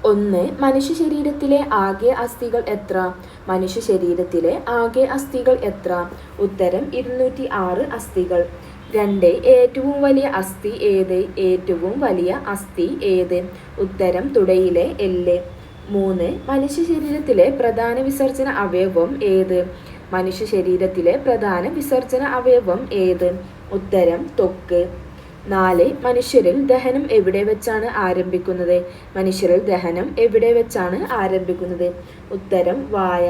ഒന്ന്. മനുഷ്യ ശരീരത്തിലെ ആകെ അസ്ഥികൾ എത്ര? മനുഷ്യ ശരീരത്തിലെ ആകെ അസ്ഥികൾ എത്ര? ഉത്തരം 206 അസ്ഥികൾ. 2. ഏറ്റവും വലിയ അസ്ഥി ഏത്? ഏറ്റവും വലിയ അസ്ഥി ഏത്? ഉത്തരം തുടയിലെ എല്ല്. 3. മനുഷ്യ ശരീരത്തിലെ പ്രധാന വിസർജന അവയവം ഏത്? മനുഷ്യ ശരീരത്തിലെ പ്രധാന വിസർജന അവയവം ഏത്? ഉത്തരം ത്വക്ക്. 4. മനുഷ്യരിൽ ദഹനം എവിടെ വെച്ചാണ് ആരംഭിക്കുന്നത്? മനുഷ്യരിൽ ദഹനം എവിടെ വെച്ചാണ് ആരംഭിക്കുന്നത്? ഉത്തരം വായ.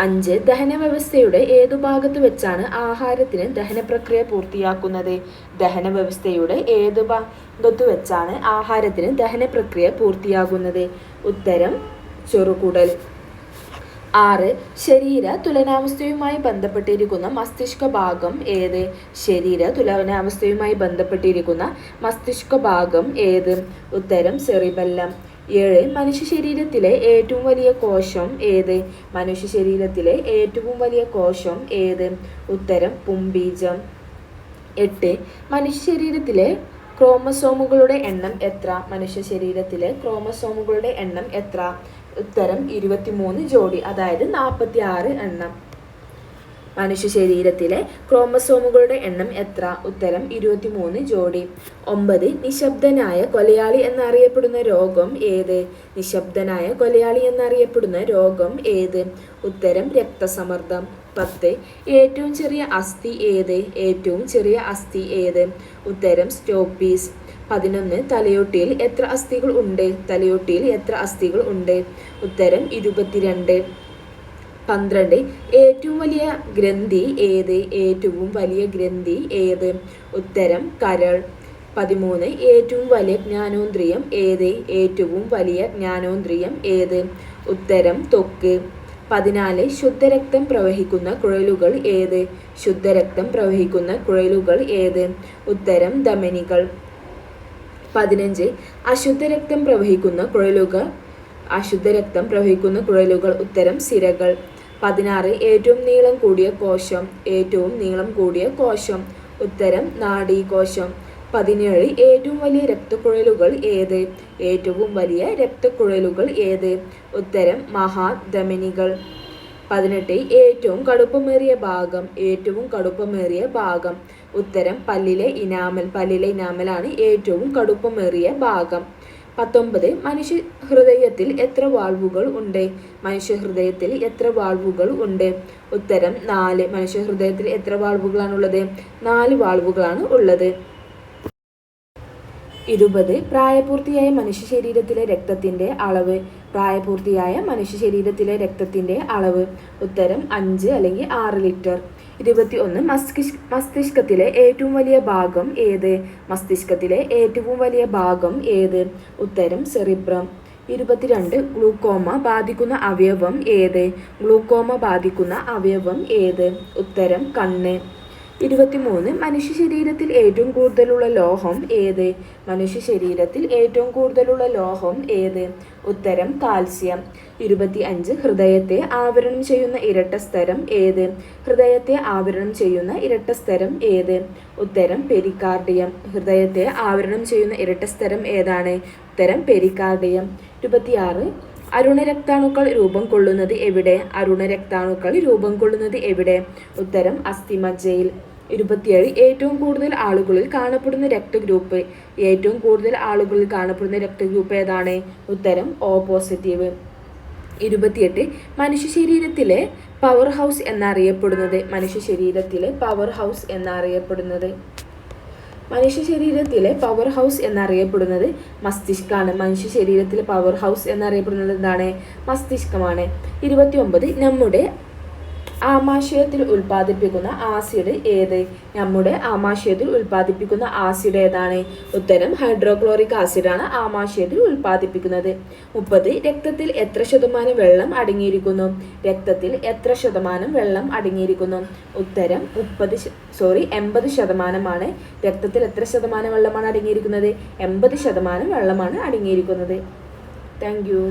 5. ദഹന വ്യവസ്ഥയുടെ ഏതു ഭാഗത്ത് വെച്ചാണ് ആഹാരത്തിന് ദഹന പ്രക്രിയ പൂർത്തിയാക്കുന്നത്? ദഹന വ്യവസ്ഥയുടെ ഏതു ഭാഗത്തു വെച്ചാണ് ആഹാരത്തിന് ദഹന പ്രക്രിയ പൂർത്തിയാകുന്നത്? ഉത്തരം ചെറുകുടൽ. 6. ശരീര തുലനാവസ്ഥയുമായി ബന്ധപ്പെട്ടിരിക്കുന്ന മസ്തിഷ്ക ഭാഗം ഏത്? ശരീര തുലനാവസ്ഥയുമായി ബന്ധപ്പെട്ടിരിക്കുന്ന മസ്തിഷ്ക ഭാഗം ഏത്? ഉത്തരം സെറിബെല്ലം. 7. മനുഷ്യ ശരീരത്തിലെ ഏറ്റവും വലിയ കോശം ഏത്? മനുഷ്യ ശരീരത്തിലെ ഏറ്റവും വലിയ കോശം ഏത്? ഉത്തരം പുംബീജം. 8. മനുഷ്യ ശരീരത്തിലെ ക്രോമസോമുകളുടെ എണ്ണം എത്ര? മനുഷ്യ ശരീരത്തിലെ ക്രോമസോമുകളുടെ എണ്ണം എത്ര? ഉത്തരം 23 ജോഡി, അതായത് 46 എണ്ണം. മനുഷ്യ ശരീരത്തിലെ ക്രോമസോമുകളുടെ എണ്ണം എത്ര? ഉത്തരം 23 ജോഡി. 9. നിശബ്ദനായ കൊലയാളി എന്നറിയപ്പെടുന്ന രോഗം ഏത്? നിശബ്ദനായ കൊലയാളി എന്നറിയപ്പെടുന്ന രോഗം ഏത്? ഉത്തരം രക്തസമ്മർദ്ദം. 10. ഏറ്റവും ചെറിയ അസ്ഥി ഏത്? ഏറ്റവും ചെറിയ അസ്ഥി ഏത്? ഉത്തരം സ്റ്റോപ്പീസ്. 11. തലയോട്ടിയിൽ എത്ര അസ്ഥികൾ ഉണ്ട്? തലയോട്ടിയിൽ എത്ര അസ്ഥികൾ ഉണ്ട്? ഉത്തരം 22. 12. ഏറ്റവും വലിയ ഗ്രന്ഥി ഏത്? ഏറ്റവും വലിയ ഗ്രന്ഥി ഏത്? ഉത്തരം കരൾ. 13. ഏറ്റവും വലിയ ജ്ഞാനേന്ദ്രിയം ഏത്? ഏറ്റവും വലിയ ജ്ഞാനേന്ദ്രിയം ഏത്? ഉത്തരം ത്വക്ക്. 14. ശുദ്ധരക്തം പ്രവഹിക്കുന്ന കുഴലുകൾ ഏത്? ശുദ്ധരക്തം പ്രവഹിക്കുന്ന കുഴലുകൾ ഏത്? ഉത്തരം ധമനികൾ. 15. അശുദ്ധരക്തം പ്രവഹിക്കുന്ന കുഴലുകൾ ഉത്തരം സിരകൾ. 16. ഏറ്റവും നീളം കൂടിയ കോശം? ഏറ്റവും നീളം കൂടിയ കോശം ഉത്തരം നാഡീകോശം. 17. ഏറ്റവും വലിയ രക്തക്കുഴലുകൾ ഏത്? ഏറ്റവും വലിയ രക്തക്കുഴലുകൾ ഏത്? ഉത്തരം മഹാധമനികൾ. 18. ഏറ്റവും കടുപ്പമേറിയ ഭാഗം? ഏറ്റവും കടുപ്പമേറിയ ഭാഗം ഉത്തരം പല്ലിലെ ഇനാമലാണ് ഏറ്റവും കടുപ്പമേറിയ ഭാഗം. 19. മനുഷ്യ ഹൃദയത്തിൽ എത്ര വാൾവുകൾ ഉണ്ട്? മനുഷ്യ ഹൃദയത്തിൽ എത്ര വാൾവുകൾ ഉണ്ട്? ഉത്തരം 4. മനുഷ്യ ഹൃദയത്തിൽ എത്ര വാൾവുകളാണുള്ളത്? 4 വാൾവുകളാണ് ഉള്ളത്. 20. പ്രായപൂർത്തിയായ മനുഷ്യ ശരീരത്തിലെ രക്തത്തിന്റെ അളവ്? പ്രായപൂർത്തിയായ മനുഷ്യ ശരീരത്തിലെ രക്തത്തിന്റെ അളവ് ഉത്തരം 5 അല്ലെങ്കിൽ 6 ലിറ്റർ. 21. മസ്തിഷ്കത്തിലെ ഏറ്റവും വലിയ ഭാഗം ഏത്? മസ്തിഷ്കത്തിലെ ഏറ്റവും വലിയ ഭാഗം ഏത്? ഉത്തരം സെറിബ്രം. 22. ഗ്ലൂക്കോമ ബാധിക്കുന്ന അവയവം ഏത്? ഗ്ലൂക്കോമ ബാധിക്കുന്ന അവയവം ഏത്? ഉത്തരം കണ്ണ്. 23. മനുഷ്യ ശരീരത്തിൽ ഏറ്റവും കൂടുതലുള്ള ലോഹം ഏത്? മനുഷ്യ ശരീരത്തിൽ ഏറ്റവും കൂടുതലുള്ള ലോഹം ഏത്? ഉത്തരം കാൽസ്യം. 25. ഹൃദയത്തെ ആവരണം ചെയ്യുന്ന ഇരട്ടസ്തരം ഏത്? ഹൃദയത്തെ ആവരണം ചെയ്യുന്ന ഇരട്ടസ്തരം ഏത്? ഉത്തരം പെരിക്കാർഡിയം. ഹൃദയത്തെ ആവരണം ചെയ്യുന്ന ഇരട്ടസ്തരം ഏതാണ്? ഉത്തരം പെരിക്കാർഡിയം. 26. അരുണരക്താണുക്കൾ രൂപം കൊള്ളുന്നത് എവിടെ? അരുണരക്താണുക്കൾ രൂപം കൊള്ളുന്നത് എവിടെ? ഉത്തരം അസ്ഥിമജ്ജയിൽ. 27. ഏറ്റവും കൂടുതൽ ആളുകളിൽ കാണപ്പെടുന്ന രക്തഗ്രൂപ്പ്? ഏറ്റവും കൂടുതൽ ആളുകളിൽ കാണപ്പെടുന്ന രക്തഗ്രൂപ്പ് ഏതാണ്? ഉത്തരം O പോസിറ്റീവ്. 28. മനുഷ്യ ശരീരത്തിലെ പവർ ഹൗസ് എന്നറിയപ്പെടുന്നത്? മനുഷ്യ ശരീരത്തിലെ പവർ ഹൗസ് എന്നറിയപ്പെടുന്നത് മസ്തിഷ്കമാണ്. മനുഷ്യ ശരീരത്തിലെ പവർ ഹൗസ് എന്നറിയപ്പെടുന്നത് എന്താണ്? മസ്തിഷ്കമാണ്. 29. നമ്മുടെ ആമാശയത്തിൽ ഉൽപ്പാദിപ്പിക്കുന്ന ആസിഡ് ഏത്? നമ്മുടെ ആമാശയത്തിൽ ഉൽപ്പാദിപ്പിക്കുന്ന ആസിഡ് ഏതാണ്? ഉത്തരം ഹൈഡ്രോക്ലോറിക് ആസിഡാണ് ആമാശയത്തിൽ ഉൽപ്പാദിപ്പിക്കുന്നത്. 30. രക്തത്തിൽ എത്ര ശതമാനം വെള്ളം അടങ്ങിയിരിക്കുന്നു? രക്തത്തിൽ എത്ര ശതമാനം വെള്ളം അടങ്ങിയിരിക്കുന്നു? ഉത്തരം 80%. രക്തത്തിൽ എത്ര ശതമാനം വെള്ളമാണ് അടങ്ങിയിരിക്കുന്നത്? 80% വെള്ളമാണ് അടങ്ങിയിരിക്കുന്നത്. Thank you.